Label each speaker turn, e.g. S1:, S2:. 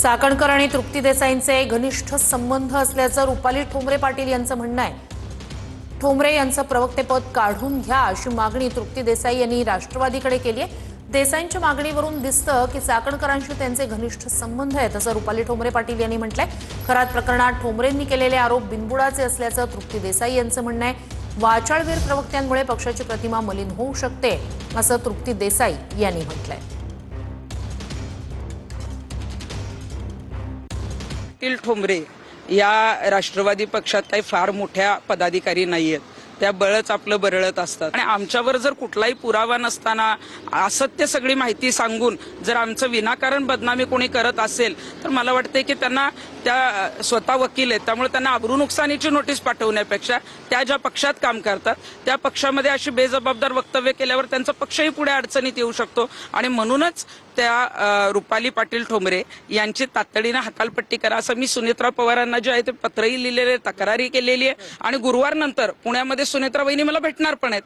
S1: चाकणकर आणि तृप्ती देसाईंचे घनिष्ठ संबंध असल्याचं रुपाली ठोंबरे पाटील यांचं म्हणणं आहे. ठोंबरे यांचं प्रवक्तेपद काढून घ्या अशी मागणी तृप्ती देसाई यांनी राष्ट्रवादीकडे केली आहे. देसाईंच्या मागणीवरून दिसतं की चाकणकरांशी त्यांचे घनिष्ठ संबंध आहेत असं रुपाली ठोंबरे पाटील यांनी म्हटलंय. खरात प्रकरणात ठोंबरेंनी केलेले आरोप बिनबुडाचे असल्याचं तृप्ती देसाई यांचं म्हणणं आहे. वाचाळवीर प्रवक्त्यांमुळे पक्षाची प्रतिमा मलिन होऊ शकते असं तृप्ती देसाई यांनी म्हटलंय.
S2: पाटील ठोंबरे या राष्ट्रवादी पक्षात काही फार मोठ्या पदाधिकारी नाहीयेत. त्या बळच आपलं बरळत असतात आणि आमच्यावर जर कुठलाही पुरावा नसताना असत्य सगळी माहिती सांगून जर आमचं विनाकारण बदनामी कोणी करत असेल तर मला वाटतंय की त्यांना त्या स्वतः वकील आहेत त्यामुळे त्यांना अब्रू नुकसानीची नोटीस पाठवण्यापेक्षा त्या ज्या पक्षात काम करतात त्या पक्षामध्ये अशी बेजबाबदार वक्तव्य केल्यावर त्यांचा पक्षही पुढे अडचणीत येऊ शकतो आणि म्हणूनच त्या रुपाली पाटील ठोंबरे यांची तातडीने हकालपट्टी करा असं मी सुनेत्रा पवारांना जे आहे ते पत्रही लिहिलेले, तक्रारही केलेली आहे आणि गुरुवार नंतर पुण्यामध्ये सुनेत्रा वहिनी मला भेटणार पण आहेत.